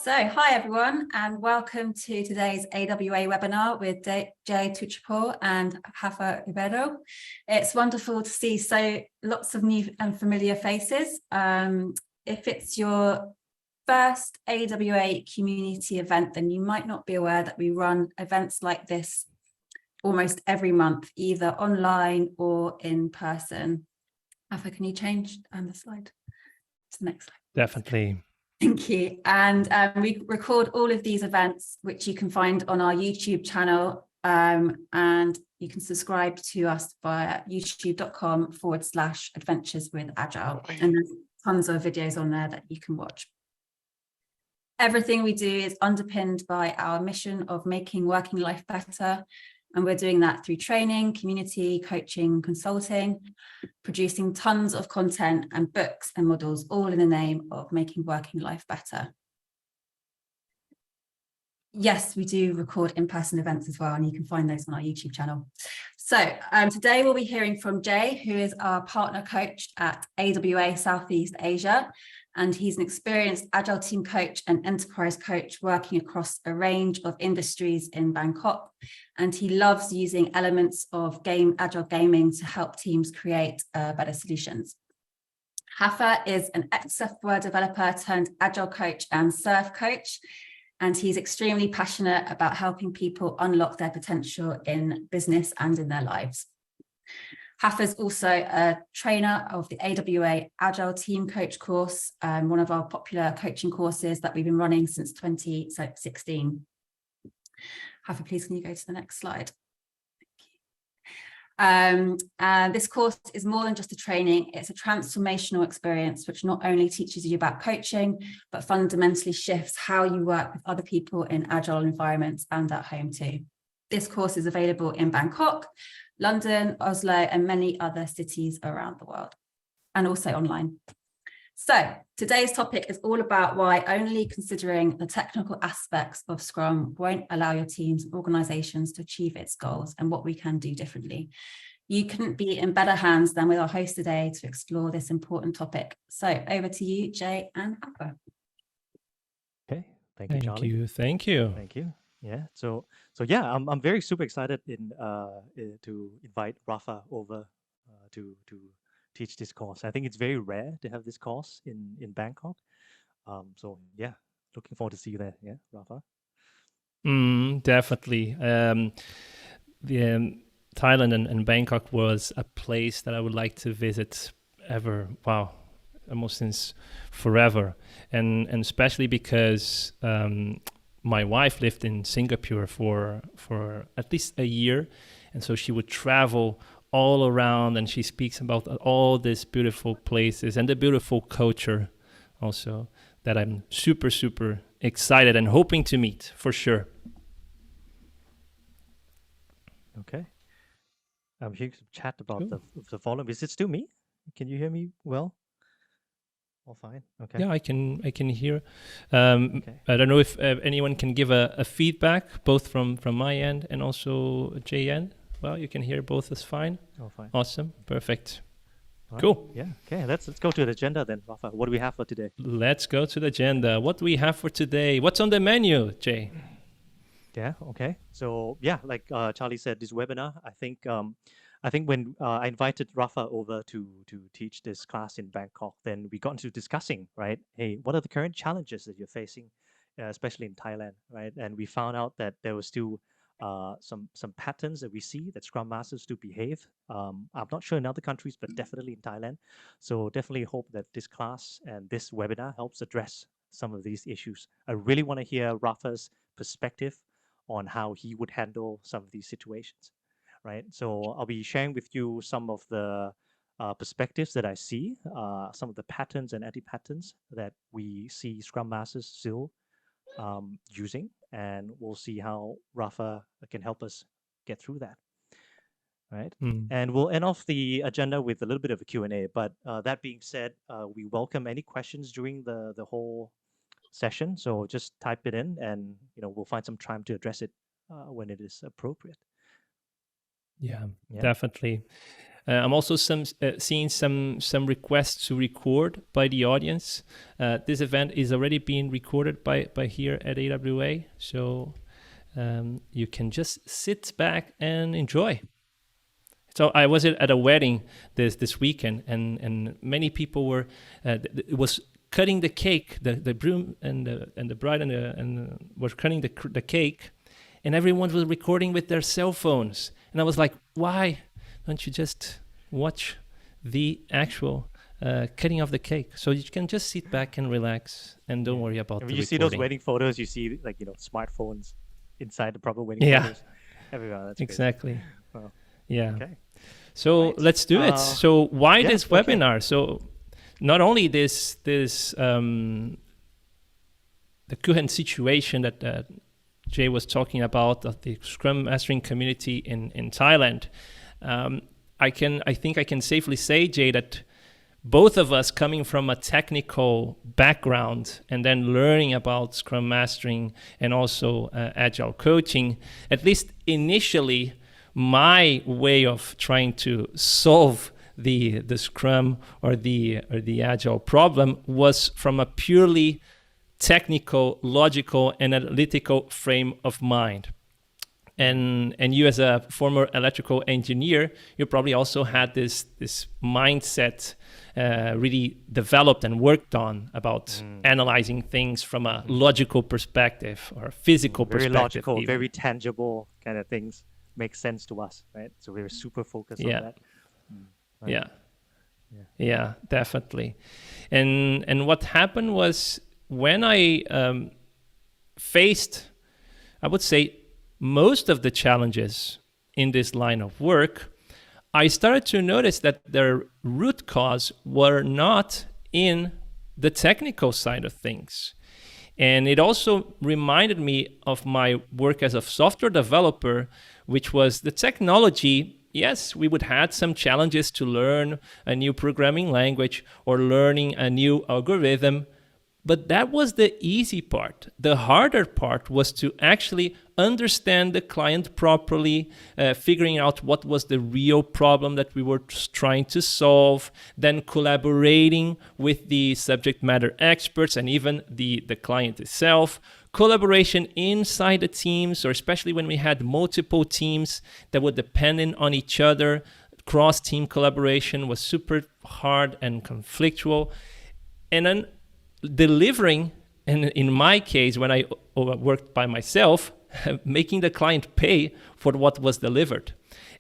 Hi everyone, and welcome to today's AWA webinar with Jay Tuchapur and Rafa Ribeiro. It's wonderful to see lots of new and familiar faces. If it's your first AWA community event, then you might not be aware that we run events like this almost every month, either online or in person. Rafa, can you change the slide to the next slide? Definitely. Thank you. And we record all of these events, which you can find on our YouTube channel. And you can subscribe to us via youtube.com/adventures with Agile. And there's tons of videos on there that you can watch. Everything we do is underpinned by our mission of making working life better. And we're doing that through training, community, coaching, consulting, producing tons of content and books and models, all in the name of making working life better. Yes, we do record in-person events as well, and you can find those on our YouTube channel. So today we'll be hearing from Jay, who is our partner coach at AWA Southeast Asia. And he's an experienced Agile team coach and enterprise coach working across a range of industries in Bangkok. And he loves using elements of Agile gaming to help teams create better solutions. Rafa is an ex-software developer turned Agile coach and surf coach. And he's extremely passionate about helping people unlock their potential in business and in their lives. Rafa is also a trainer of the AWA Agile Team Coach course, one of our popular coaching courses that we've been running since 2016. Rafa, please can you go to the next slide? Thank you. This course is more than just a training. It's a transformational experience which not only teaches you about coaching, but fundamentally shifts how you work with other people in Agile environments and at home too. This course is available in Bangkok, London, Oslo, and many other cities around the world, and also online. So today's topic is all about why only considering the technical aspects of Scrum won't allow your teams and organizations to achieve its goals and what we can do differently. You couldn't be in better hands than with our host today to explore this important topic. So over to you, Jay and Rafa. Okay, thank you, Charlie. Thank you. Thank you. Yeah, so yeah, I'm very super excited to invite Rafa over to teach this course. I think it's very rare to have this course in Bangkok. So yeah, looking forward to see you there. Yeah, Rafa. Definitely. Thailand and Bangkok was a place that I would like to visit almost since forever, and especially because my wife lived in Singapore for at least a year, and so she would travel all around, and she speaks about all these beautiful places and the beautiful culture also that I'm super, super excited and hoping to meet for sure. Okay. I'm hearing some chat about the volume. Is it still me? Can you hear me well? All fine. Okay. Yeah, I can hear. Okay. I don't know if anyone can give a feedback, both from my end and also Jay end. Well, you can hear both as fine. Oh, fine. Awesome. Perfect. All cool. Right. Yeah. Okay. Let's go to the agenda then, Rafa. What do we have for today? Let's go to the agenda. What do we have for today? What's on the menu, Jay? Yeah. Okay. So yeah, like Charlie said, this webinar, I think when I invited Rafa over to teach this class in Bangkok, then we got into discussing, right? Hey, what are the current challenges that you're facing, especially in Thailand, right? And we found out that there was still some patterns that we see that Scrum Masters do behave. I'm not sure in other countries, but definitely in Thailand. So definitely hope that this class and this webinar helps address some of these issues. I really want to hear Rafa's perspective on how he would handle some of these situations, right? So I'll be sharing with you some of the perspectives that I see, some of the patterns and anti-patterns that we see Scrum Masters still using, and we'll see how Rafa can help us get through that, right? And we'll end off the agenda with a little bit of a Q&A, but that being said, we welcome any questions during the whole session, so just type it in and we'll find some time to address it when it is appropriate. Yeah, definitely. I'm also seeing some requests to record by the audience. This event is already being recorded by here at AWA, so you can just sit back and enjoy. So I was at a wedding this weekend, and many people were. It was cutting the cake. The groom and the bride and were cutting the cake, and everyone was recording with their cell phones. And I was like, why don't you just watch the actual cutting of the cake? So you can just sit back and relax and don't worry about the When you see those wedding photos, you see like, smartphones inside the proper wedding photos. Everywhere. That's exactly. Wow. Yeah. Okay. So let's do it. So why this webinar? Okay. So not only this the current situation that Jay was talking about of the Scrum Mastering community in Thailand. I think I can safely say, Jay, that both of us coming from a technical background and then learning about Scrum Mastering and also Agile coaching, at least initially, my way of trying to solve the Scrum or the Agile problem was from a purely technical, logical, and analytical frame of mind. And you, as a former electrical engineer, you probably also had this mindset really developed and worked on about analyzing things from a logical perspective or a physical very perspective. Logical, even. very tangible kind of things make sense to us, right? So we're super focused on that. Right? Yeah, definitely. And what happened was when I faced, I would say, most of the challenges in this line of work, I started to notice that their root cause were not in the technical side of things. And it also reminded me of my work as a software developer, which was the technology. Yes, we would have some challenges to learn a new programming language or learning a new algorithm, but that was the easy part. The harder part was to actually understand the client properly, figuring out what was the real problem that we were trying to solve, then collaborating with the subject matter experts and even the client itself, collaboration inside the teams, or especially when we had multiple teams that were dependent on each other. Cross-team collaboration was super hard and conflictual. And then delivering, and in my case, when I worked by myself, making the client pay for what was delivered.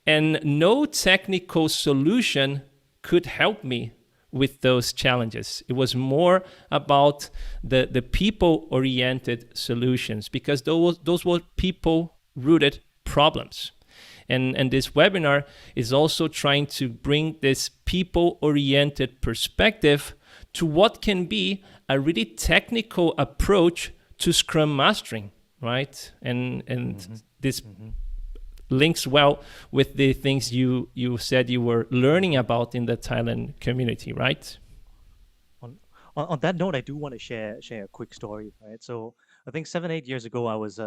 And no technical solution could help me with those challenges. It was more about the people-oriented solutions, because those were people-rooted problems. And this webinar is also trying to bring this people-oriented perspective to what can be a really technical approach to Scrum Mastering, right? And this links well with the things you said you were learning about in the Thailand community, right? On that note, I do want to share a quick story, right? So I think 7-8 years ago, I was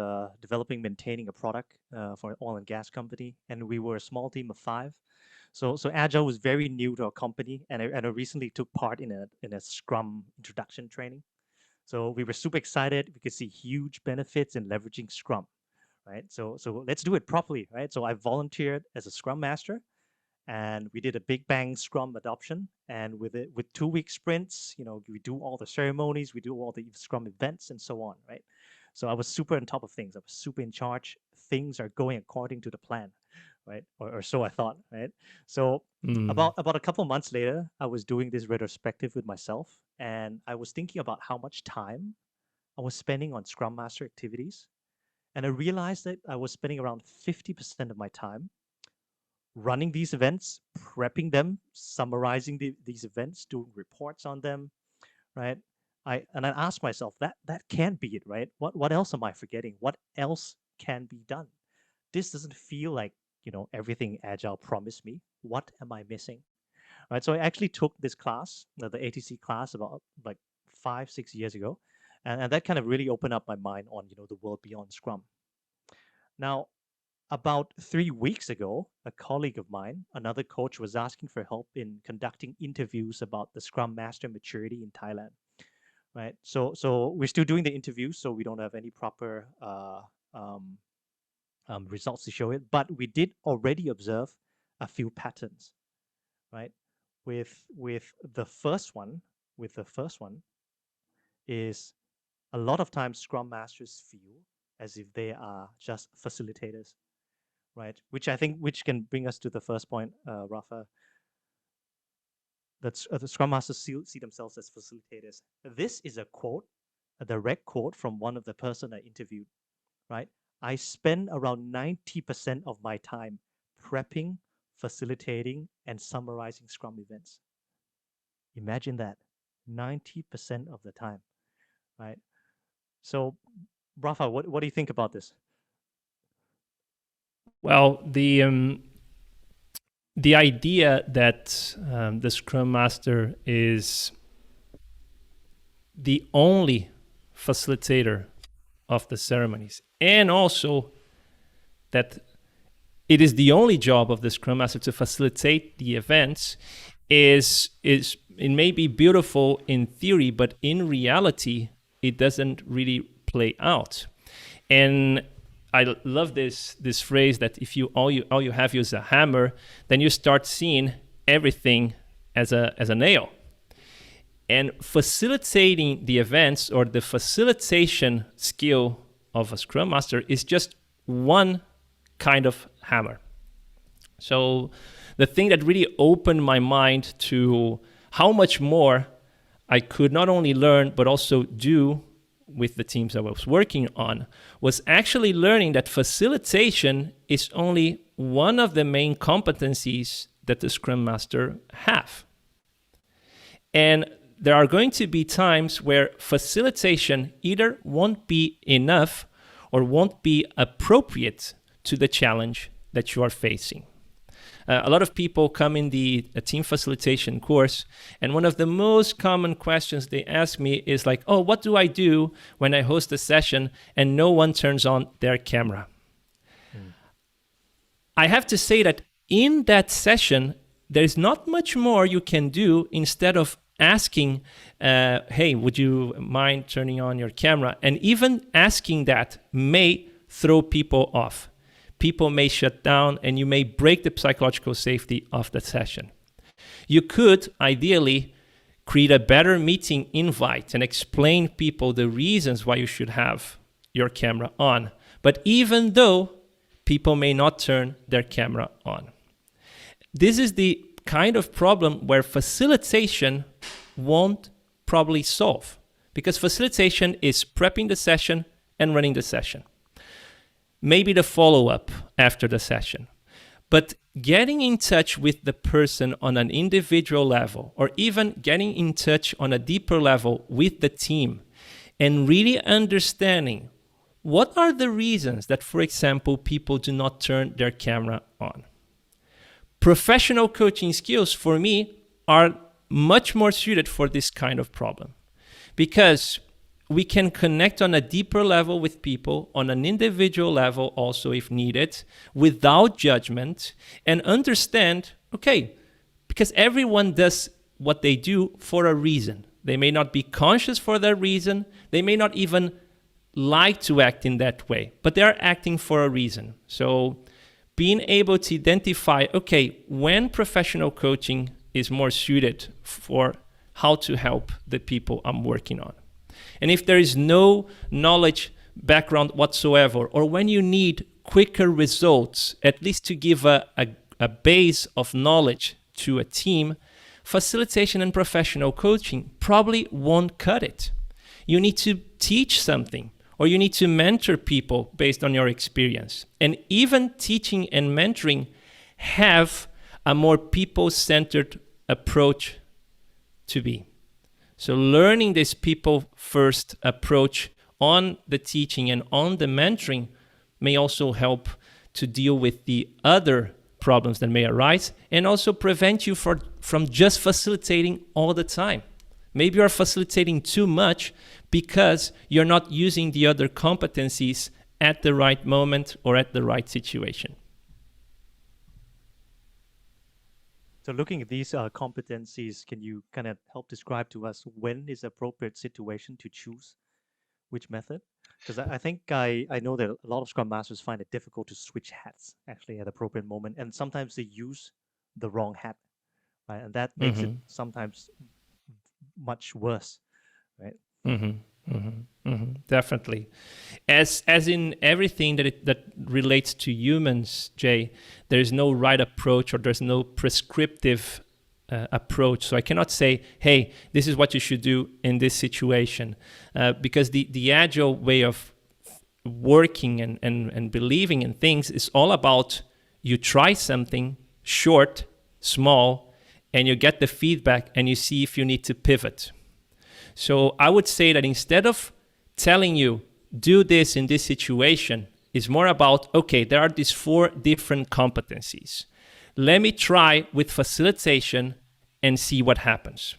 maintaining a product for an oil and gas company, and we were a small team of 5. So Agile was very new to our company, and I recently took part in a Scrum introduction training. So we were super excited. We could see huge benefits in leveraging Scrum, right? So let's do it properly, right? So I volunteered as a Scrum Master, and we did a big bang Scrum adoption. And with 2-week sprints, we do all the ceremonies, we do all the Scrum events, and so on, right? So I was super on top of things. I was super in charge. Things are going according to the plan, right? Or so I thought, right? So about a couple of months later, I was doing this retrospective with myself, and I was thinking about how much time I was spending on Scrum Master activities. And I realized that I was spending around 50% of my time running these events, prepping them, summarizing these events, doing reports on them, right? I asked myself, that can't be it, right? What else am I forgetting? What else can be done? This doesn't feel like everything Agile promised me. What am I missing? Right. So I actually took this class, the ATC class, about like 5-6 years ago, and that kind of really opened up my mind on the world beyond Scrum. Now, about 3 weeks ago, a colleague of mine, another coach, was asking for help in conducting interviews about the Scrum Master maturity in Thailand. Right. So we're still doing the interviews, so we don't have any proper results to show it. But we did already observe a few patterns, right? With the first one, is a lot of times Scrum Masters feel as if they are just facilitators, right? Which can bring us to the first point, Rafa. That the Scrum Masters see themselves as facilitators. This is a quote, a direct quote from one of the person I interviewed, right? I spend around 90% of my time prepping, facilitating, and summarizing Scrum events. Imagine that, 90% of the time, right? So, Rafa, what do you think about this? Well, the idea that the Scrum Master is the only facilitator of the ceremonies, and also that it is the only job of the Scrum Master to facilitate the events, is it may be beautiful in theory, but in reality, it doesn't really play out. And I love this phrase that if all you have is a hammer, then you start seeing everything as a nail. And facilitating the events, or the facilitation skill of a Scrum Master, is just one kind of hammer. So the thing that really opened my mind to how much more I could not only learn but also do with the teams I was working on was actually learning that facilitation is only one of the main competencies that the Scrum Master have. And there are going to be times where facilitation either won't be enough or won't be appropriate to the challenge that you are facing. A lot of people come in the team facilitation course, and one of the most common questions they ask me is like, oh, what do I do when I host a session and no one turns on their camera? I have to say that in that session, there's not much more you can do instead of asking, hey, would you mind turning on your camera? And even asking that may throw people off. People may shut down and you may break the psychological safety of the session. You could ideally create a better meeting invite and explain people the reasons why you should have your camera on. But even though people may not turn their camera on. This is the kind of problem where facilitation won't probably solve, because facilitation is prepping the session and running the session. Maybe the follow-up after the session. But getting in touch with the person on an individual level, or even getting in touch on a deeper level with the team, and really understanding what are the reasons that, for example, people do not turn their camera on. Professional coaching skills, for me, are much more suited for this kind of problem, because we can connect on a deeper level with people, on an individual level also if needed, without judgment, and understand, okay, because everyone does what they do for a reason. They may not be conscious for that reason. They may not even like to act in that way, but they are acting for a reason. So being able to identify, okay, when professional coaching is more suited for how to help the people I'm working on. And if there is no knowledge background whatsoever, or when you need quicker results, at least to give a base of knowledge to a team, facilitation and professional coaching probably won't cut it. You need to teach something, or you need to mentor people based on your experience. And even teaching and mentoring have a more people-centered approach to be. So learning this people-first approach on the teaching and on the mentoring may also help to deal with the other problems that may arise, and also prevent you from just facilitating all the time. Maybe you are facilitating too much because you're not using the other competencies at the right moment or at the right situation. So looking at these competencies, can you kind of help describe to us when is the appropriate situation to choose which method? Because I think I know that a lot of Scrum Masters find it difficult to switch hats actually at the appropriate moment, and sometimes they use the wrong hat, right? And that makes it sometimes much worse, right? Definitely. As in everything that relates to humans, Jay, there's no right approach or there's no prescriptive approach. So I cannot say, hey, this is what you should do in this situation, because the agile way of working and believing in things is all about you try something short, small, and you get the feedback and you see if you need to pivot. So I would say that instead of telling you, do this in this situation, is more about, okay, there are these 4 different competencies. Let me try with facilitation and see what happens.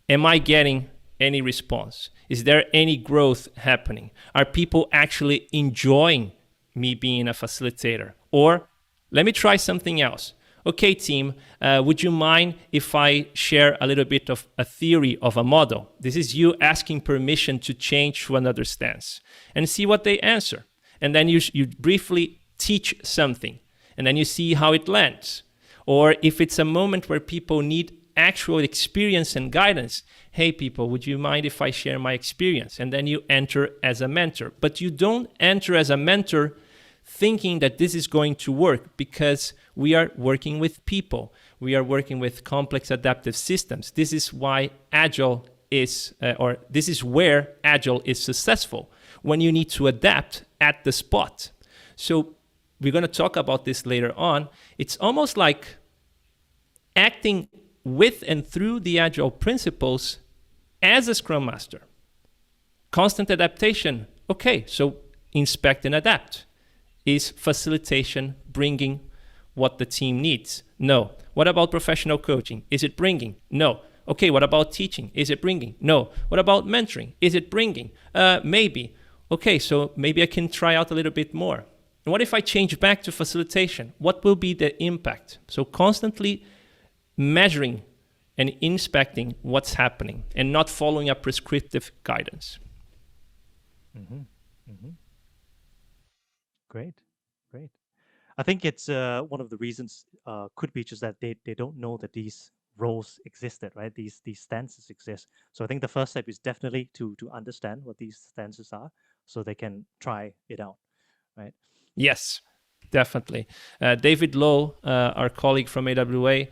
Am I getting any response? Is there any growth happening? Are people actually enjoying me being a facilitator? Or let me try something else. Okay, team, would you mind if I share a little bit of a theory of a model? This is you asking permission to change to another stance and see what they answer. And then you briefly teach something and then you see how it lands. Or if it's a moment where people need actual experience and guidance, hey people, would you mind if I share my experience? And then you enter as a mentor. But you don't enter as a mentor thinking that this is going to work, because we are working with people. We are working with complex adaptive systems. This is why Agile is, or this is where Agile is successful, when you need to adapt at the spot. So we're going to talk about this later on. It's almost like acting with and through the Agile principles as a Scrum Master. Constant adaptation. Okay, so inspect and adapt. Is facilitation bringing what the team needs? No. What about professional coaching? Is it bringing? No. Okay, what about teaching? Is it bringing? No. What about mentoring? Is it bringing? Maybe. Okay, so maybe I can try out a little bit more. And what if I change back to facilitation? What will be the impact? So constantly measuring and inspecting what's happening and not following a prescriptive guidance. Great. I think it's one of the reasons could be just that they don't know that these roles existed, right? These stances exist. So I think the first step is definitely to understand what these stances are, so they can try it out, right? Yes, definitely. David Lowe, our colleague from AWA,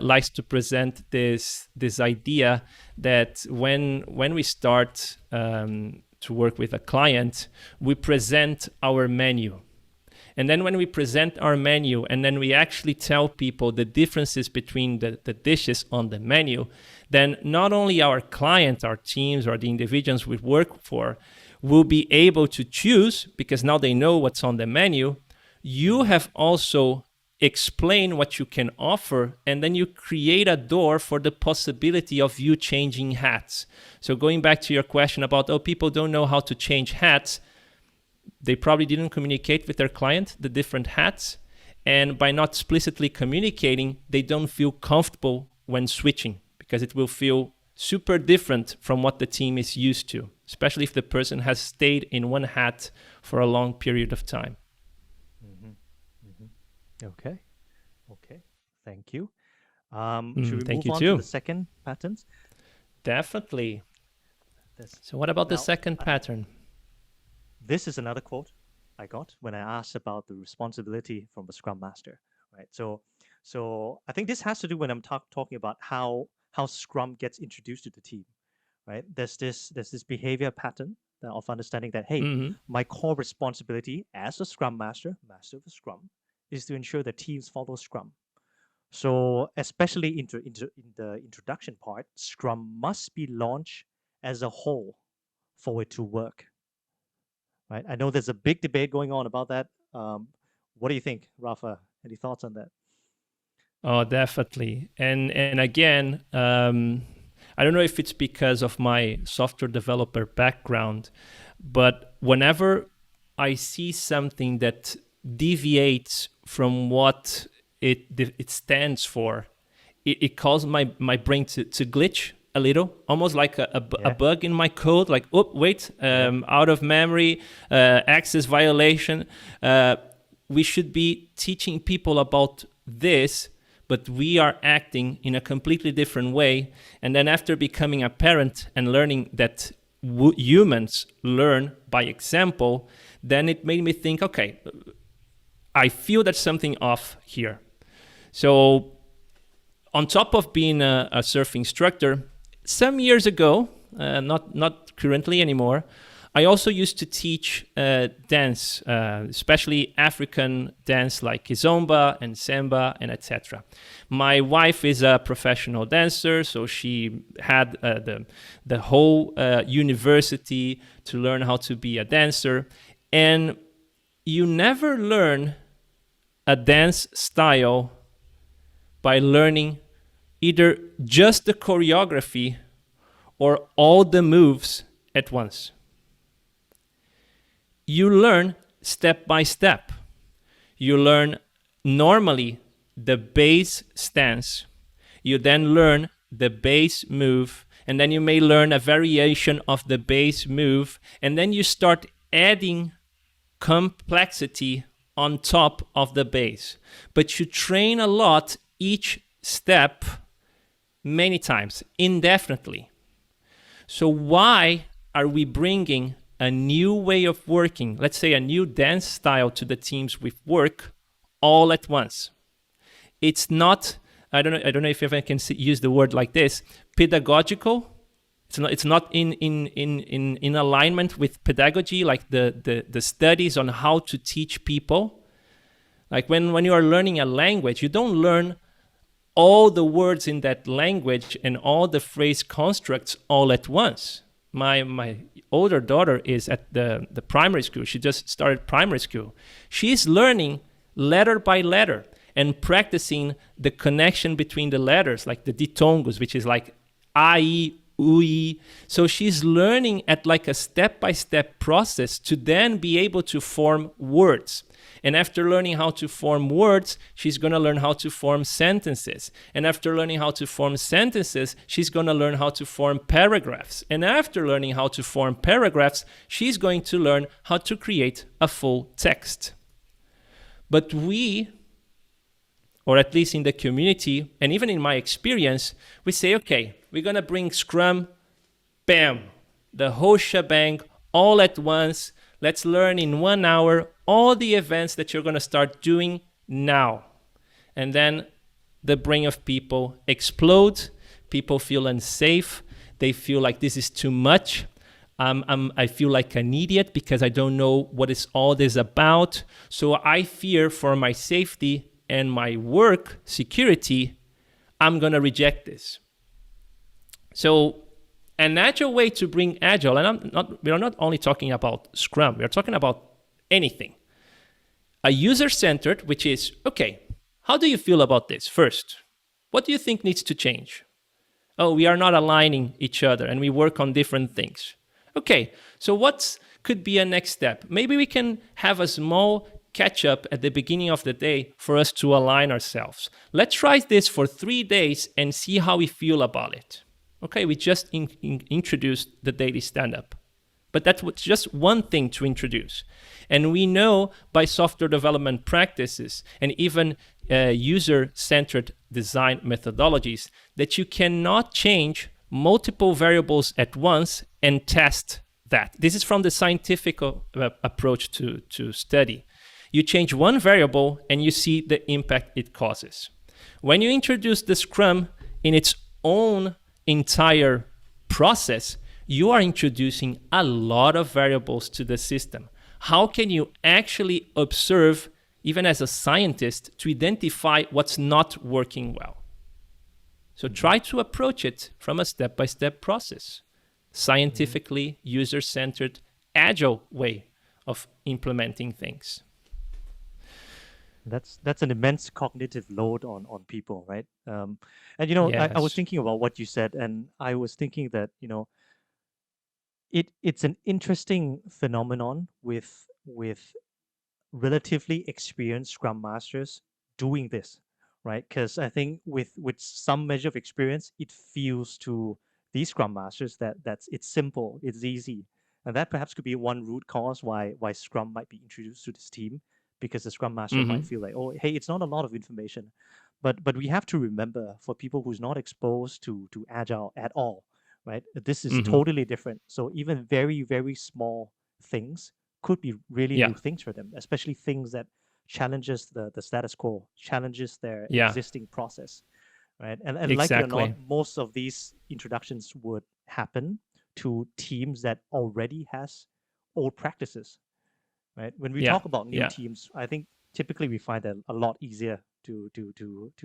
likes to present this idea that when we start to work with a client, we present our menu. And then when we present our menu and then we actually tell people the differences between the dishes on the menu, then not only our clients, our teams, or the individuals we work for will be able to choose, because now they know what's on the menu. You have also explained what you can offer, and then you create a door for the possibility of you changing hats. So going back to your question about, people don't know how to change hats, they probably didn't communicate with their client the different hats, and by not explicitly communicating, they don't feel comfortable when switching, because it will feel super different from what the team is used to, especially if the person has stayed in one hat for a long period of time. Okay, thank you. Should we move on too. to the second pattern? Definitely. So what about the second pattern? This is another quote I got when I asked about the responsibility from a Scrum Master, right? So I think this has to do when I'm talking about how Scrum gets introduced to the team, right? There's this behavior pattern of understanding that, hey, my core responsibility as a Scrum Master, master of Scrum, is to ensure that teams follow Scrum. So especially in the introduction part, Scrum must be launched as a whole for it to work. Right? I know there's a big debate going on about that. What do you think, Rafa? Any thoughts on that? Oh, definitely. And again, I don't know if it's because of my software developer background, but whenever I see something that deviates from what it stands for, it causes my brain to glitch a little, almost like a bug in my code, like, oh, wait, out of memory, access violation. We should be teaching people about this, but we are acting in a completely different way. And then after becoming a parent and learning that humans learn by example, then it made me think, okay, I feel there's something off here. So on top of being a surf instructor, some years ago, not currently anymore, I also used to teach dance, especially African dance like kizomba and samba and etc. My wife is a professional dancer, so she had the whole university to learn how to be a dancer. And you never learn a dance style by learning either just the choreography or all the moves at once. You learn step by step. You learn normally the base stance. You then learn the base move, and then you may learn a variation of the base move, and then you start adding complexity on top of the base. But you train a lot each step many times, indefinitely. So why are we bringing a new way of working, let's say a new dance style to the teams we work all at once? It's not, I don't know if I can use the word like this, pedagogical. It's not in alignment with pedagogy, like the studies on how to teach people. Like when you are learning a language, you don't learn all the words in that language and all the phrase constructs all at once. My older daughter is at the primary school. She just started primary school. She's learning letter by letter and practicing the connection between the letters, like the ditongos, which is like ai, ui. So she's learning at like a step-by-step process to then be able to form words. And after learning how to form words, she's going to learn how to form sentences. And after learning how to form sentences, she's going to learn how to form paragraphs. And after learning how to form paragraphs, she's going to learn how to create a full text. But we, or at least in the community, and even in my experience, we say, okay, we're going to bring Scrum, bam, the whole shebang, all at once. Let's learn in 1 hour all the events that you're going to start doing now. And then the brain of people explodes. People feel unsafe. They feel like this is too much. I feel like an idiot because I don't know what is all this about. So I fear for my safety and my work security, I'm going to reject this. So an agile way to bring agile, and we are not only talking about Scrum, we are talking about anything. A user-centered, which is, okay, how do you feel about this first? What do you think needs to change? Oh, we are not aligning each other and we work on different things. Okay, so what could be a next step? Maybe we can have a small catch-up at the beginning of the day for us to align ourselves. Let's try this for 3 days and see how we feel about it. Okay, we just introduced the daily stand-up. But that's just one thing to introduce. And we know by software development practices and even user-centered design methodologies that you cannot change multiple variables at once and test that. This is from the scientific approach to study. You change one variable and you see the impact it causes. When you introduce the Scrum in its own entire process, you are introducing a lot of variables to the system. How can you actually observe, even as a scientist, to identify what's not working well? So try to approach it from a step-by-step process, scientifically, user-centered, agile way of implementing things. That's an immense cognitive load on people, right? And you know, Yes. I was thinking about what you said, and I was thinking that, you know, it's an interesting phenomenon with with relatively experienced Scrum Masters doing this, right? Because I think with some measure of experience, it feels to these Scrum Masters that it's simple, it's easy, and that perhaps could be one root cause why Scrum might be introduced to this team, because the Scrum Master might feel like, oh, hey, it's not a lot of information, but we have to remember, for people who's not exposed to Agile at all, right? This is totally different. So even very, very small things could be really Yeah. new things for them, especially things that challenges the status quo, challenges their Yeah. existing process, right? And like it or not, Exactly. most of these introductions would happen to teams that already has old practices, right? When we Yeah. talk about new Yeah. teams, I think typically we find that a lot easier to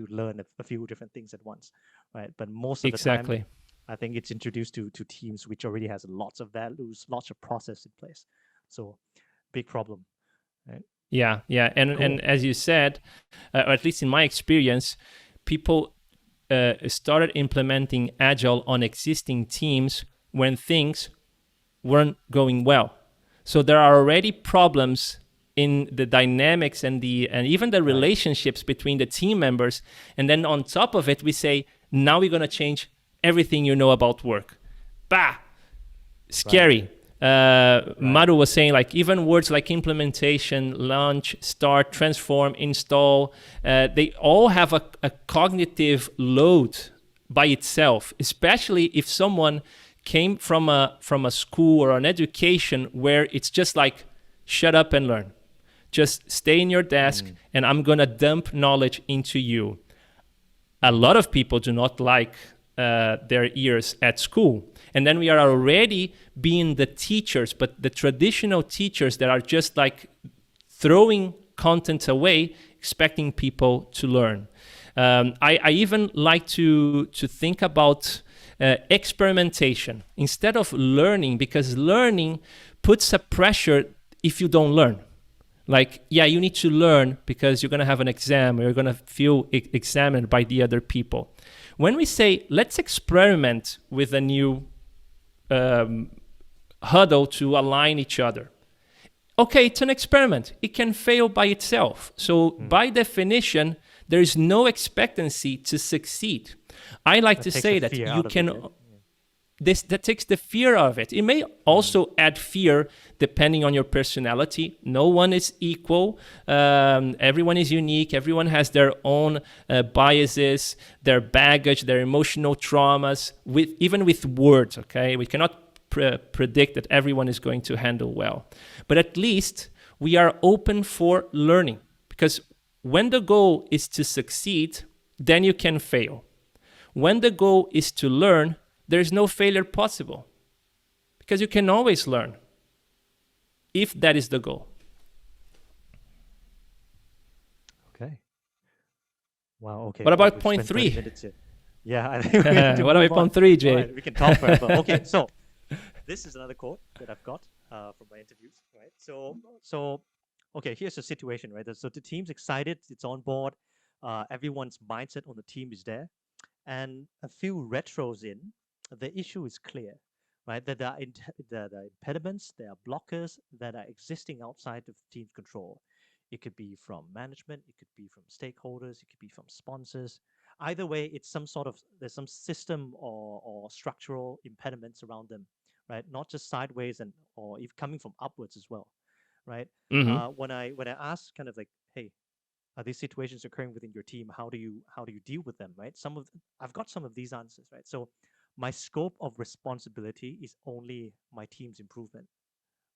learn a few different things at once, right? But most of the time, Exactly. I think it's introduced to teams which already has lots of values, lots of process in place. So big problem, right? Yeah. Yeah. And Cool. as you said, or at least in my experience, people started implementing Agile on existing teams when things weren't going well. So there are already problems in the dynamics and even the relationships between the team members. And then on top of it, we say, now we're going to change everything you know about work. Bah! Scary. Madhu was saying, like, even words like implementation, launch, start, transform, install, they all have a cognitive load by itself, especially if someone came from a school or an education where it's just like, shut up and learn. Just stay in your desk and I'm going to dump knowledge into you. A lot of people do not like their ears at school. And then we are already being the teachers, but the traditional teachers that are just like throwing content away, expecting people to learn. I even like to think about experimentation instead of learning, because learning puts a pressure if you don't learn. Like, yeah, you need to learn because you're going to have an exam or you're going to feel examined by the other people. When we say, let's experiment with a new huddle to align each other. Okay, it's an experiment. It can fail by itself. So by definition, there is no expectancy to succeed. I like to say that you can... That takes the fear out of it. It may also add fear depending on your personality. No one is equal. Everyone is unique. Everyone has their own biases, their baggage, their emotional traumas, even with words, okay? We cannot predict that everyone is going to handle well. But at least we are open for learning, because when the goal is to succeed, then you can fail. When the goal is to learn, there's no failure possible, because you can always learn if that is the goal. Okay. Wow. Okay. What about point 3? Yeah. I think what about point 3, Jay? Right, we can talk forever. Okay. So this is another quote that I've got from my interviews. Right. So okay. Here's the situation. Right. So the team's excited. It's on board. Everyone's mindset on the team is there, and a few retros in. The issue is clear, right? That there are impediments, there are blockers that are existing outside of the team's control. It could be from management, it could be from stakeholders, it could be from sponsors. Either way, it's there's some system or structural impediments around them, right? Not just sideways or even coming from upwards as well, right? When I ask kind of like, hey, are these situations occurring within your team? How do you deal with them, right? I've got some of these answers, right? So my scope of responsibility is only my team's improvement,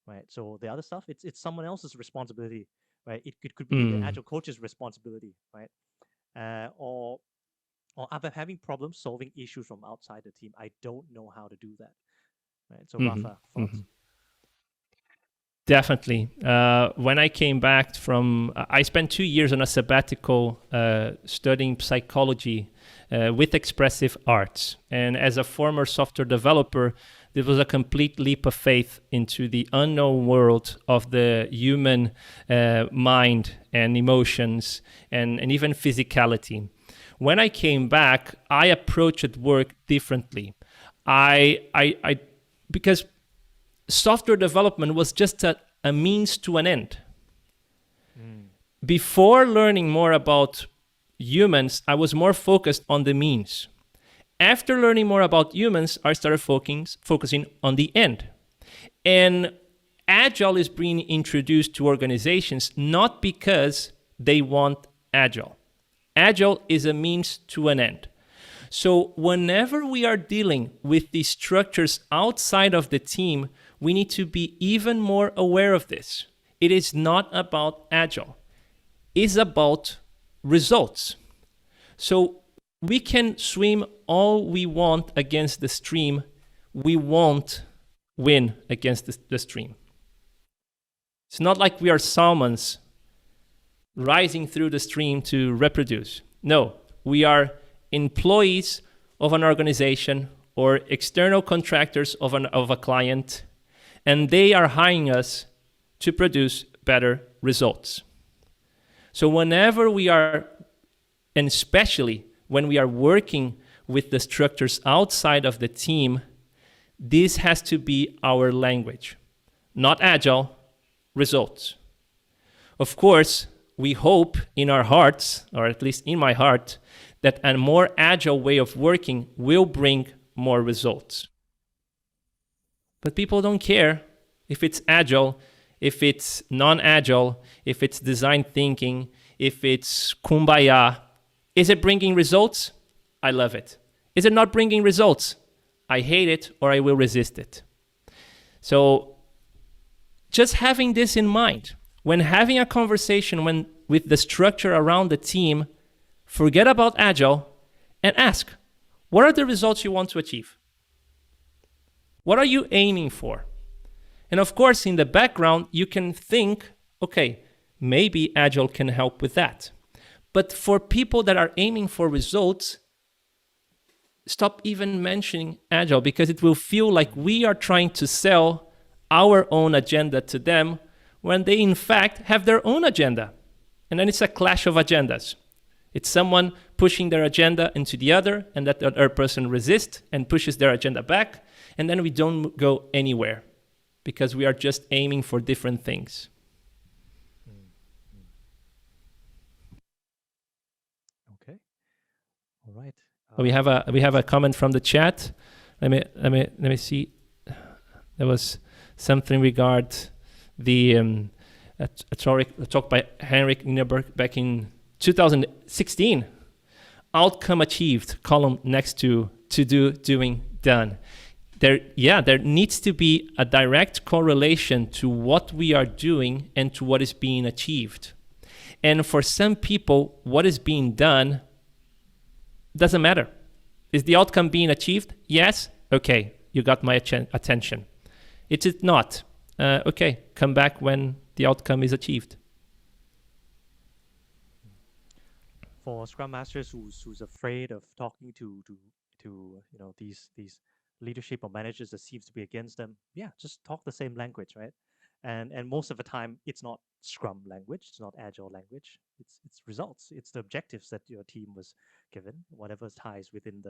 right? So the other stuff, it's someone else's responsibility, right? It could be the agile coach's responsibility, right? Or I'm having problem solving issues from outside the team. I don't know how to do that, right? So Rafa, thoughts? Definitely. When I came back I spent 2 years on a sabbatical studying psychology with expressive arts. And as a former software developer, this was a complete leap of faith into the unknown world of the human mind and emotions and even physicality. When I came back, I approached work differently. Because software development was just a means to an end. Before learning more about humans, I was more focused on the means. After learning more about humans, I started focusing on the end. And Agile is being introduced to organizations not because they want Agile. Agile is a means to an end. So whenever we are dealing with these structures outside of the team, we need to be even more aware of this. It is not about Agile. It's about results. So we can swim all we want against the stream. We won't win against the stream. It's not like we are salmons rising through the stream to reproduce. No, we are employees of an organization or external contractors of a client, and they are hiring us to produce better results. So whenever we are, and especially when we are working with the structures outside of the team, this has to be our language. Not Agile, results. Of course, we hope in our hearts, or at least in my heart, that a more agile way of working will bring more results. But people don't care if it's agile, if it's non-agile, if it's design thinking, if it's kumbaya. Is it bringing results? I love it. Is it not bringing results? I hate it or I will resist it. So just having this in mind, when having a conversation with the structure around the team, forget about Agile and ask, what are the results you want to achieve? What are you aiming for? And of course, in the background, you can think, okay, maybe Agile can help with that. But for people that are aiming for results, stop even mentioning Agile, because it will feel like we are trying to sell our own agenda to them when they in fact have their own agenda. And then it's a clash of agendas. It's someone pushing their agenda into the other, and that other person resists and pushes their agenda back, and then we don't go anywhere because we are just aiming for different things. Okay. All right. We have a comment from the chat. Let me see. There was something regard the a talk by Henrik Nieberg back in 2016. Outcome achieved, column next to doing, done. There needs to be a direct correlation to what we are doing and to what is being achieved. And for some people, what is being done doesn't matter. Is the outcome being achieved? Yes? Okay, you got my attention. It is not. Okay, come back when the outcome is achieved. For Scrum Masters who's afraid of talking to these leadership or managers that seems to be against them, just talk the same language, right? And most of the time, it's not Scrum language, it's not Agile language, it's results, it's the objectives that your team was given, whatever ties within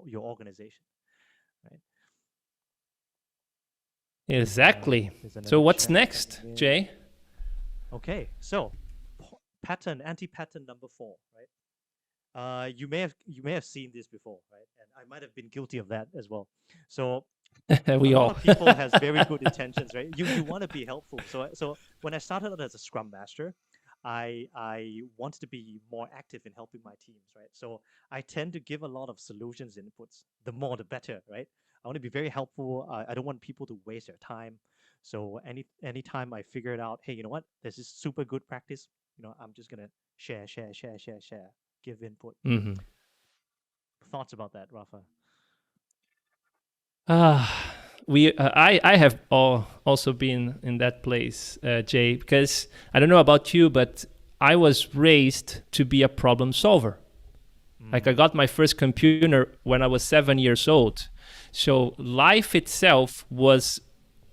your organization, right? Exactly. So what's next, Jay? Okay, so anti-pattern number 4, right? You may have seen this before, right? And I might have been guilty of that as well. So we a all. lot of people has very good intentions, right? You want to be helpful. So when I started out as a Scrum Master, I wanted to be more active in helping my teams, right? So I tend to give a lot of solutions inputs. The more, the better, right? I want to be very helpful. I don't want people to waste their time. So anytime I figure it out, hey, you know what? This is super good practice. I'm just gonna share, give input. Mm-hmm. Thoughts about that, Rafa? I have also been in that place, Jay, because I don't know about you, but I was raised to be a problem solver. Like I got my first computer when I was 7 years old. So life itself was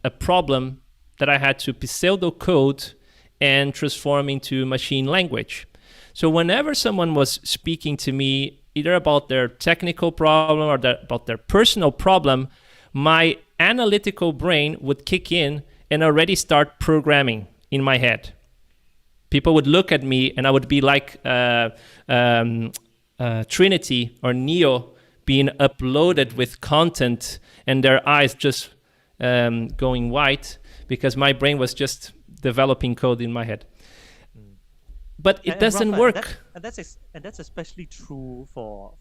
a problem that I had to pseudocode and transform into machine language. So whenever someone was speaking to me, either about their technical problem or about their personal problem, my analytical brain would kick in and already start programming in my head. People would look at me and I would be like Trinity or Neo being uploaded with content and their eyes just going white because my brain was just developing code in my head. But it doesn't Rafa, work. And that's especially true for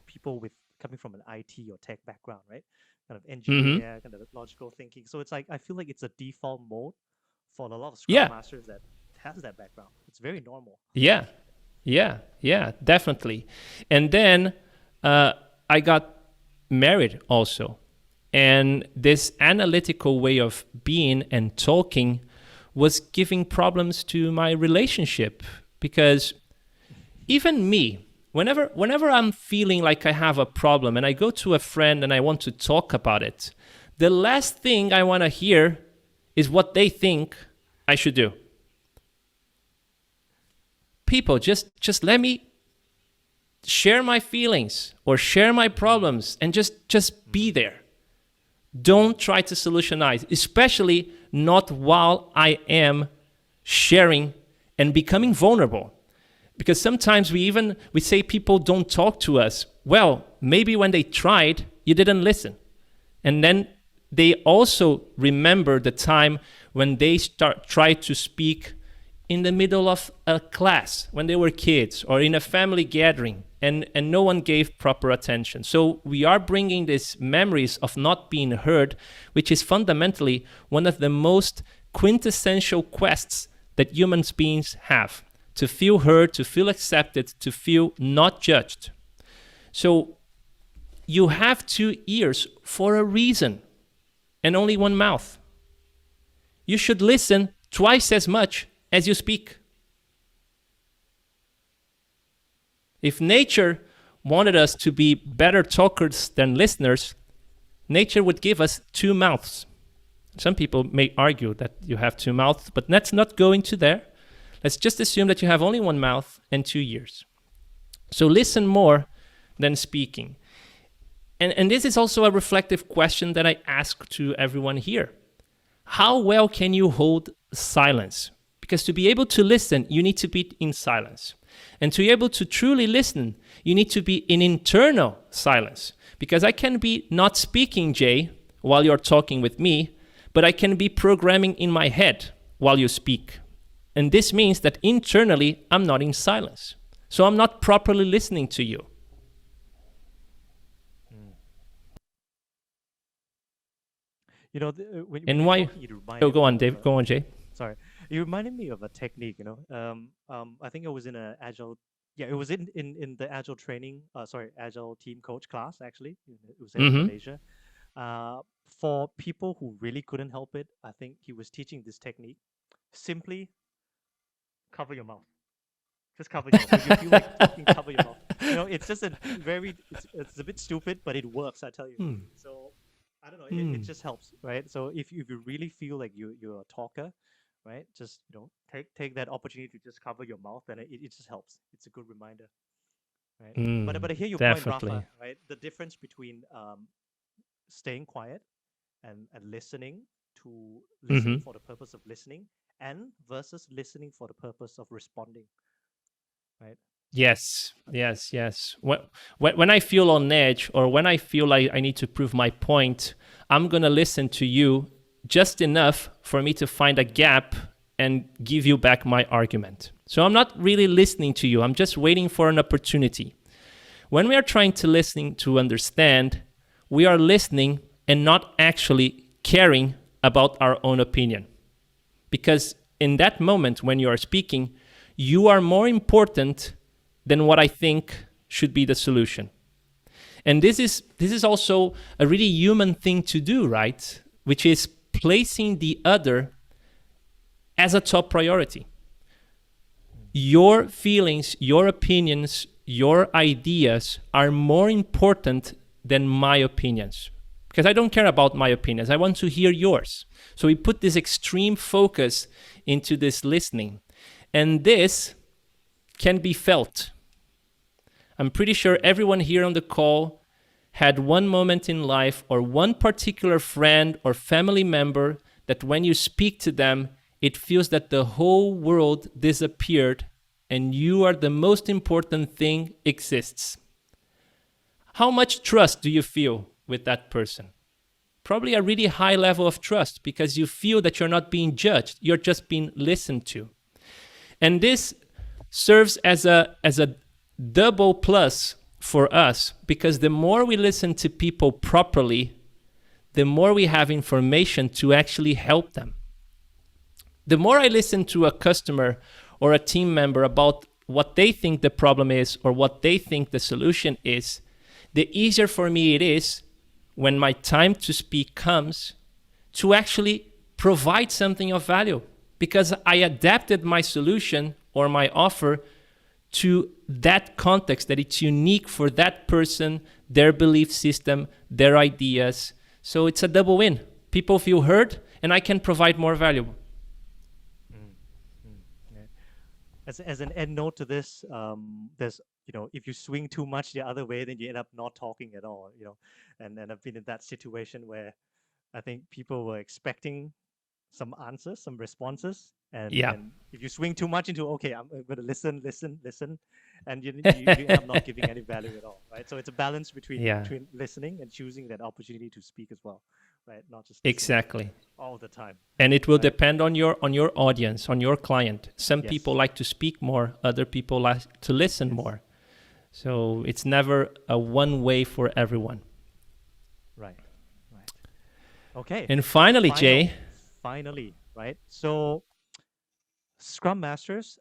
people with coming from an IT or tech background, right? Kind of engineer, kind of logical thinking. So it's like I feel like it's a default mode for a lot of Scrum Masters that has that background. It's very normal. Yeah, definitely. And then I got married also. And this analytical way of being and talking was giving problems to my relationship, because even me, whenever I'm feeling like I have a problem and I go to a friend and I want to talk about it, the last thing I want to hear is what they think I should do. People, just let me share my feelings or share my problems and just be there. Don't try to solutionize, especially not while I am sharing and becoming vulnerable. Because sometimes we say people don't talk to us. Well, maybe when they tried, you didn't listen. And then they also remember the time when they tried to speak in the middle of a class when they were kids or in a family gathering and no one gave proper attention. So we are bringing these memories of not being heard, which is fundamentally one of the most quintessential quests that human beings have: to feel heard, to feel accepted, to feel not judged. So you have 2 ears for a reason and only 1 mouth. You should listen twice as much as you speak. If nature wanted us to be better talkers than listeners, nature would give us 2 mouths. Some people may argue that you have 2 mouths, but let's not go into there. Let's just assume that you have only 1 mouth and 2 ears. So listen more than speaking. And this is also a reflective question that I ask to everyone here. How well can you hold silence? Because to be able to listen, you need to be in silence. And to be able to truly listen, you need to be in internal silence. Because I can be not speaking, Jay, while you're talking with me, but I can be programming in my head while you speak. And this means that internally, I'm not in silence. So I'm not properly listening to you. You know, And why? Go on, Dave. Go on, Jay. Sorry, you reminded me of a technique. You know, I think it was in an agile. Yeah, it was in the agile training. Agile team coach class. Actually, it was in Malaysia. For people who really couldn't help it, I think he was teaching this technique. Simply cover your mouth. Just cover your mouth. If you feel like talking, cover your mouth. You know, it's just it's a bit stupid, but it works. I tell you. So I don't know. It just helps, right? So if you really feel like you're a talker, right? Just take that opportunity to just cover your mouth, and it just helps. It's a good reminder, right? But I hear your point, Rafa, right? The difference between staying quiet and listening to listening for the purpose of listening, and versus listening for the purpose of responding, right? Yes. When I feel on edge, or when I feel like I need to prove my point, I'm going to listen to you just enough for me to find a gap and give you back my argument. So I'm not really listening to you. I'm just waiting for an opportunity. When we are trying to listen to understand, we are listening and not actually caring about our own opinion. Because in that moment when you are speaking, you are more important than what I think should be the solution. And this is also a really human thing to do, right? Which is placing the other as a top priority. Your feelings, your opinions, your ideas are more important than my opinions. Because I don't care about my opinions. I want to hear yours. So we put this extreme focus into this listening. And this can be felt. I'm pretty sure everyone here on the call had one moment in life or one particular friend or family member that when you speak to them, it feels that the whole world disappeared and you are the most important thing exists. How much trust do you feel with that person? Probably a really high level of trust because you feel that you're not being judged, you're just being listened to. And this serves as a double plus for us, because the more we listen to people properly, the more we have information to actually help them. The more I listen to a customer or a team member about what they think the problem is or what they think the solution is, the easier for me it is when my time to speak comes to actually provide something of value, because I adapted my solution or my offer to that context, that it's unique for that person, their belief system, their ideas. So it's a double win. People feel heard and I can provide more value. Yeah. As an end note to this, there's, if you swing too much the other way, then you end up not talking at all, and I've been in that situation where I think people were expecting some answers, some responses, and if you swing too much into, okay, I'm going to listen, and you end up not giving any value at all, right? So it's a balance between listening and choosing that opportunity to speak as well, right? Not just exactly all the time. And it will depend on your audience, on your client. Some people like to speak more, other people like to listen more. So it's never a one way for everyone. Right. Okay. And finally, Jay. Finally, right? So Scrum Masters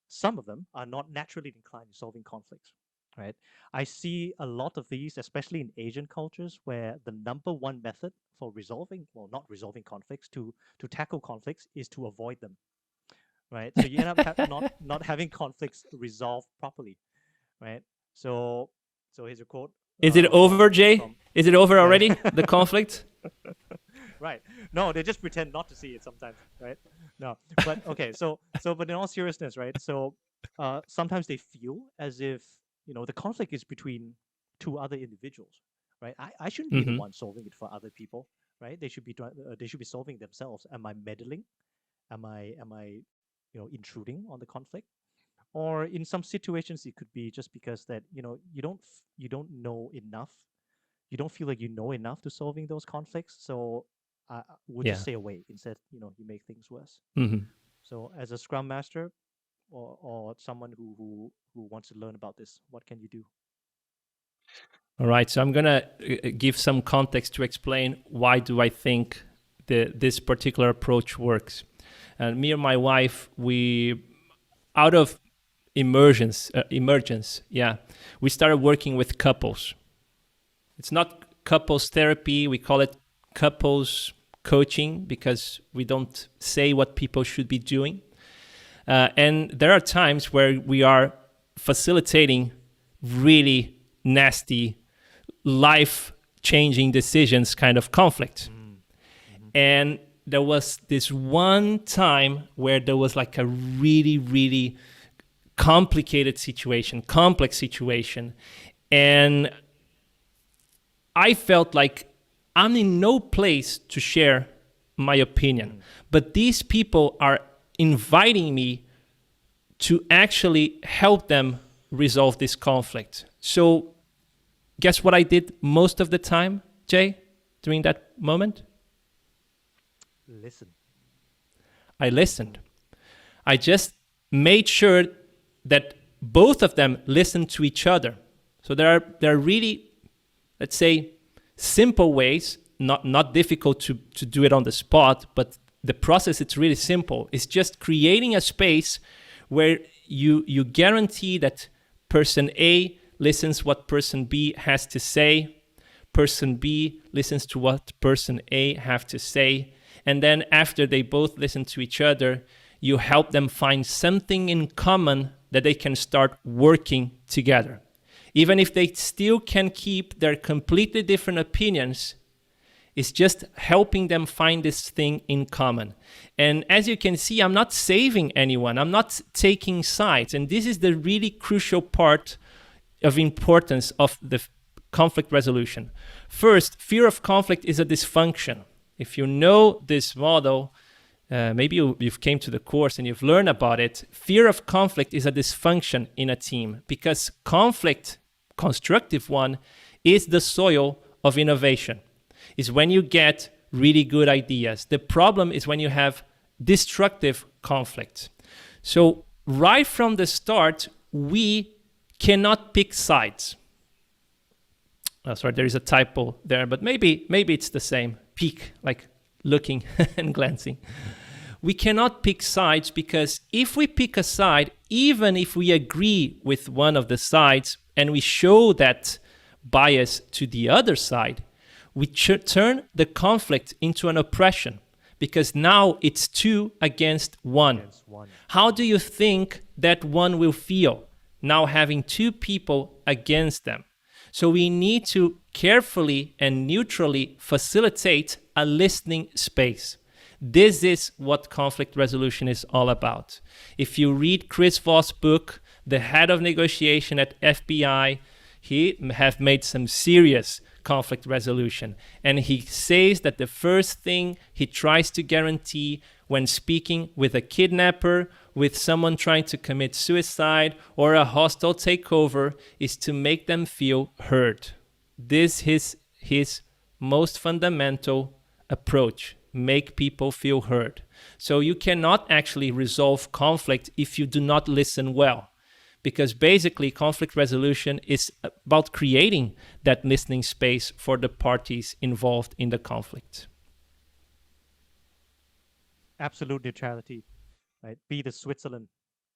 some of them are not naturally inclined to solving conflicts, right? I see a lot of these, especially in Asian cultures, where the number one method for not resolving conflicts, to tackle conflicts, is to avoid them, right? So you end up not having conflicts resolved properly, right? So here's a quote. Is it over, Jay? Is it over already, the conflict? Right. No, they just pretend not to see it sometimes, right? No, but okay. But in all seriousness, right? So sometimes they feel as if, the conflict is between two other individuals, right? I shouldn't be the one solving it for other people, right? They should be solving themselves. Am I meddling? Am I intruding on the conflict? Or in some situations, it could be just because that you don't know enough. You don't feel like you know enough to solving those conflicts. So would just stay away instead. You make things worse. So as a Scrum Master or someone who wants to learn about this, what can you do? All right. So I'm gonna give some context to explain why do I think this particular approach works. And me and my wife, we out of emergence, we started working with couples. It's not couples therapy. We call it couples coaching because we don't say what people should be doing. And there are times where we are facilitating really nasty, life-changing decisions kind of conflict. And there was this one time where there was like a really, really complicated situation, complex situation. And I felt like I'm in no place to share my opinion, but these people are inviting me to actually help them resolve this conflict. So guess what I did most of the time, Jay, during that moment? Listen. I listened. I just made sure that both of them listened to each other. So there are really, let's say, simple ways, not difficult to do it on the spot, but the process, it's really simple. It's just creating a space where you guarantee that person A listens what person B has to say, person B listens to what person A have to say, and then after they both listen to each other, you help them find something in common that they can start working together. Even if they still can keep their completely different opinions, it's just helping them find this thing in common. And as you can see, I'm not saving anyone. I'm not taking sides. And this is the really crucial part of importance of the conflict resolution. First, fear of conflict is a dysfunction. If you know this model, maybe you've came to the course and you've learned about it. Fear of conflict is a dysfunction in a team because conflict, constructive one, is the soil of innovation. Is when you get really good ideas. The problem is when you have destructive conflict. So right from the start, we cannot pick sides. Oh, sorry, there is a typo there, but maybe it's the same. Peek, like looking and glancing. We cannot pick sides because if we pick a side, even if we agree with one of the sides and we show that bias to the other side, we turn the conflict into an oppression because now it's 2 against 1. How do you think that one will feel now having 2 people against them? So we need to carefully and neutrally facilitate a listening space. This is what conflict resolution is all about. If you read Chris Voss' book, the head of negotiation at FBI, he have made some serious conflict resolution. And he says that the first thing he tries to guarantee when speaking with a kidnapper, with someone trying to commit suicide or a hostile takeover is to make them feel heard. This is his most fundamental approach. Make people feel heard. So you cannot actually resolve conflict if you do not listen well. Because basically conflict resolution is about creating that listening space for the parties involved in the conflict. Absolute neutrality, right? Be the Switzerland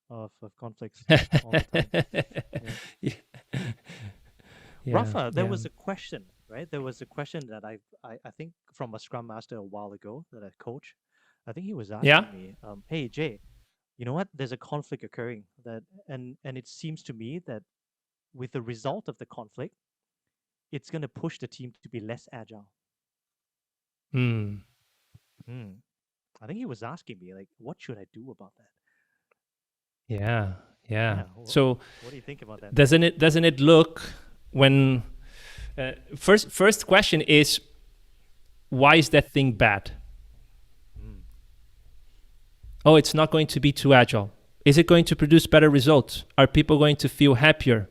of conflicts all the time. Yeah. Rafa, there was a question, right? There was a question that I think from a Scrum Master a while ago that I coached. I think he was asking me, hey Jay, you know what? There's a conflict occurring and it seems to me that with the result of the conflict, it's going to push the team to be less agile. I think he was asking me, like, what should I do about that? Yeah. So what do you think about that? Doesn't it look when first question is, why is that thing bad? Oh, it's not going to be too agile. Is it going to produce better results? Are people going to feel happier?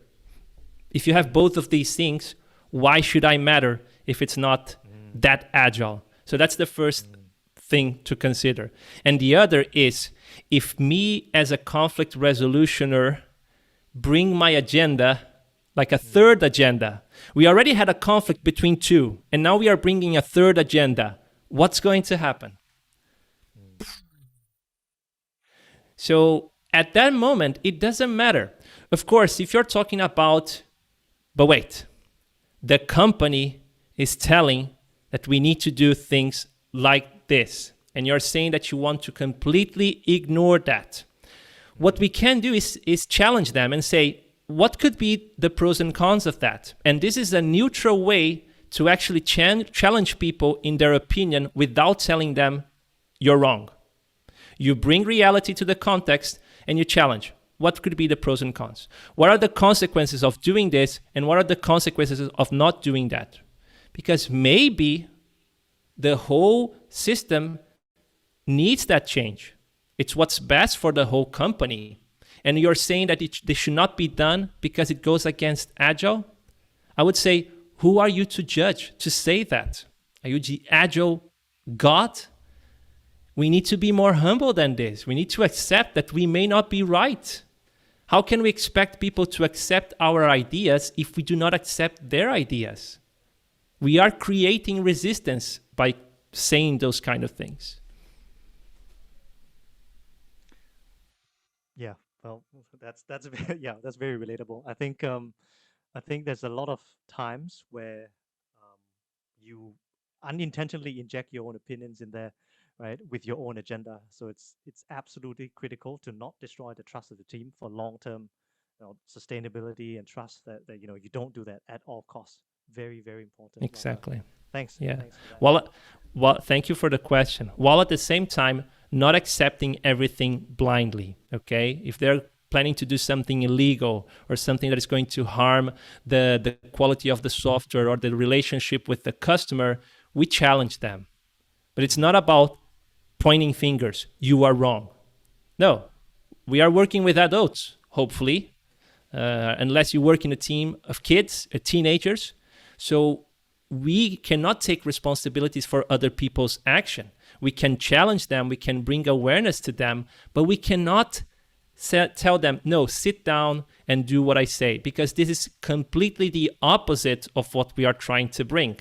If you have both of these things, why should I matter if it's not that agile? So that's the first thing to consider. And the other is, if me as a conflict resolutioner bring my agenda, like a third agenda, we already had a conflict between 2, and now we are bringing a third agenda. What's going to happen? So at that moment, it doesn't matter. Of course, if you're talking about, but wait, the company is telling that we need to do things like this, and you're saying that you want to completely ignore that. What we can do is challenge them and say, what could be the pros and cons of that? And this is a neutral way to actually challenge people in their opinion without telling them you're wrong. You bring reality to the context and you challenge. What could be the pros and cons? What are the consequences of doing this and what are the consequences of not doing that? Because maybe the whole system needs that change. It's what's best for the whole company. And you're saying that they should not be done because it goes against Agile? I would say, who are you to judge, to say that? Are you the Agile God? We need to be more humble than this. We need to accept that we may not be right. How can we expect people to accept our ideas if we do not accept their ideas? We are creating resistance by saying those kind of things. Yeah, well, that's very, that's very relatable. I think there's a lot of times where you unintentionally inject your own opinions in there, right, with your own agenda. So it's absolutely critical to not destroy the trust of the team for long-term sustainability and trust that you don't do that at all costs. Very, very important. Exactly. Thanks. Yeah. Thanks for that. Well, thank you for the question. While at the same time, not accepting everything blindly, okay? If they're planning to do something illegal or something that is going to harm the quality of the software or the relationship with the customer, we challenge them. But it's not about pointing fingers. You are wrong. No, we are working with adults, hopefully, unless you work in a team of kids, teenagers. So we cannot take responsibilities for other people's action. We can challenge them, we can bring awareness to them, but we cannot tell them, no, sit down and do what I say, because this is completely the opposite of what we are trying to bring,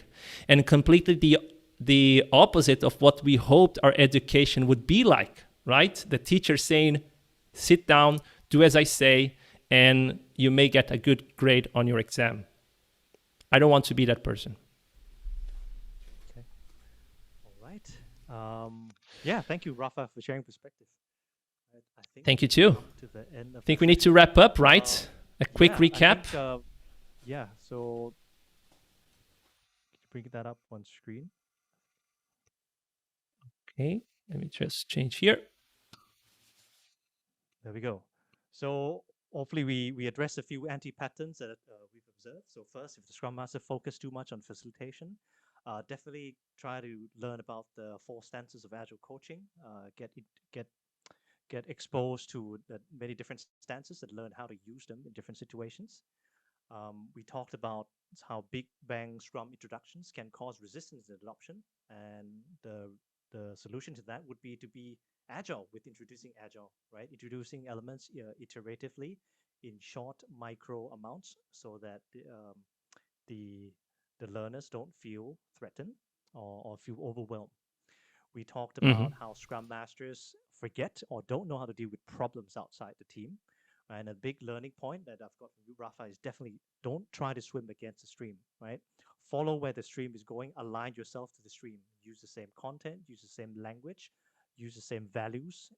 and completely the opposite of what we hoped our education would be like, right? The teacher saying, sit down, do as I say, and you may get a good grade on your exam. I don't want to be that person. Okay. All right. Yeah, thank you, Rafa, for sharing perspective. I think Thank you too. to the end of I think we need to wrap up, right? A quick yeah, recap. Yeah, so can you bring that up on screen? Okay, let me just change here. There we go. So hopefully we address a few anti-patterns that we've observed. So first, if the Scrum Master focus too much on facilitation, definitely try to learn about the 4 stances of Agile coaching. Get exposed to the many different stances and learn how to use them in different situations. We talked about how big bang Scrum introductions can cause resistance to adoption, and the solution to that would be to be agile with introducing Agile, right? Introducing elements iteratively in short micro amounts, so that the learners don't feel threatened or feel overwhelmed. We talked about how Scrum Masters forget or don't know how to deal with problems outside the team. And a big learning point that I've got from you, Rafa, is definitely don't try to swim against the stream, right? Follow where the stream is going, align yourself to the stream, use the same content, use the same language, use the same values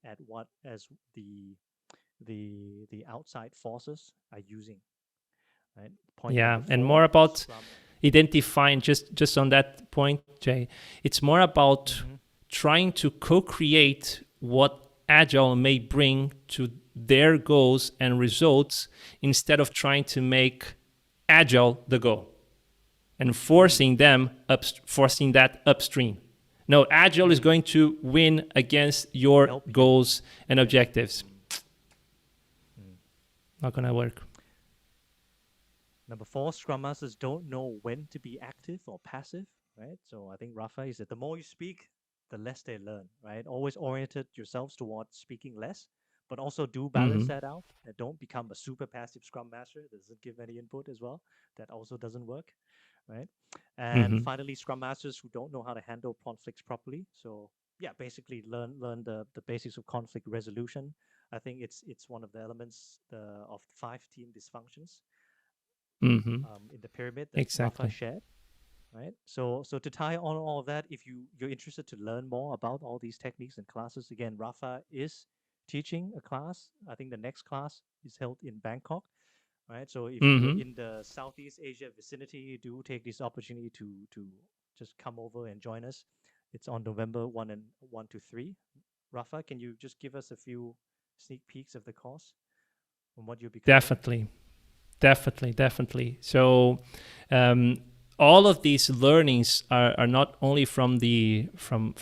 as the outside forces are using. Right? Point Yeah, number 4, and more about Scrum. identifying, just on that point, Jay, it's more about trying to co-create what Agile may bring to their goals and results, instead of trying to make Agile the goal and forcing that upstream. No, Agile is going to win against your goals and objectives. Not gonna work. Number 4, Scrum Masters don't know when to be active or passive, right? So I think Rafa is that the more you speak, the less they learn, right? Always oriented yourselves towards speaking less, but also do balance that out. And don't become a super passive Scrum Master that doesn't give any input as well. That also doesn't work, right? And finally, Scrum Masters who don't know how to handle conflicts properly. So yeah, basically learn the basics of conflict resolution. I think it's one of the elements of 5 team dysfunctions in the pyramid that Rafa shared. Right. So to tie on all of that, if you're interested to learn more about all these techniques and classes, again, Rafa is teaching a class. I think the next class is held in Bangkok. Right. So if you're in the Southeast Asia vicinity, do take this opportunity to just come over and join us. It's on November 1 to 3. Rafa, can you just give us a few sneak peeks of the course and what you'll be covering? Definitely. So all of these learnings are not only from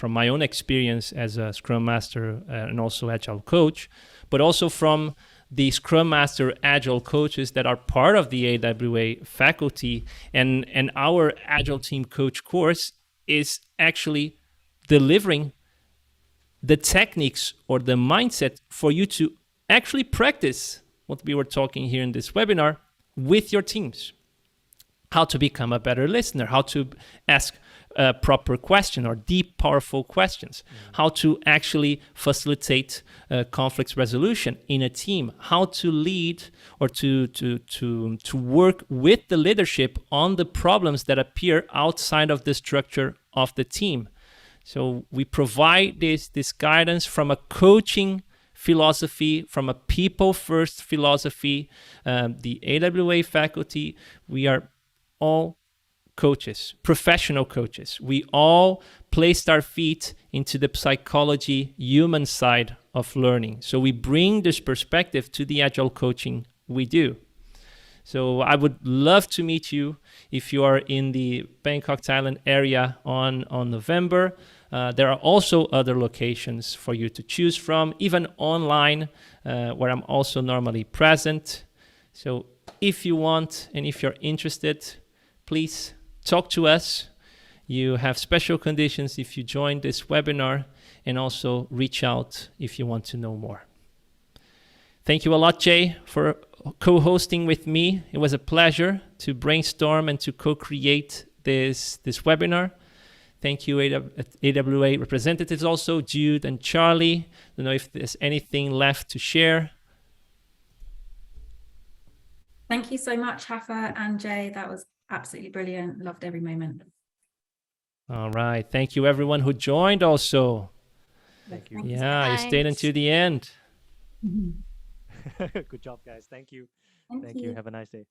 my own experience as a Scrum Master and also Agile coach, but also from the Scrum Master Agile coaches that are part of the AWA faculty. And our Agile Team Coach course is actually delivering the techniques or the mindset for you to actually practice what we were talking here in this webinar with your teams. How to become a better listener, how to ask a proper question or deep, powerful questions, how to actually facilitate conflict resolution in a team, how to lead or to work with the leadership on the problems that appear outside of the structure of the team. So we provide this guidance from a coaching philosophy, from a people-first philosophy. The AWA faculty, we are all coaches, professional coaches. We all placed our feet into the psychology, human side of learning. So we bring this perspective to the Agile coaching we do. So I would love to meet you if you are in the Bangkok, Thailand area on November. There are also other locations for you to choose from, even online, where I'm also normally present. So if you want and if you're interested, please talk to us. You have special conditions if you join this webinar, and also reach out if you want to know more. Thank you a lot, Jay, for co-hosting with me. It was a pleasure to brainstorm and to co-create this webinar. Thank you, AWA representatives also, Jude and Charlie. I don't know if there's anything left to share. Thank you so much, Hafa and Jay. That was absolutely brilliant. Loved every moment. All right. Thank you, everyone who joined also. Thank you. Yeah, you stayed until the end. Good job, guys. Thank you. Thank you. Have a nice day.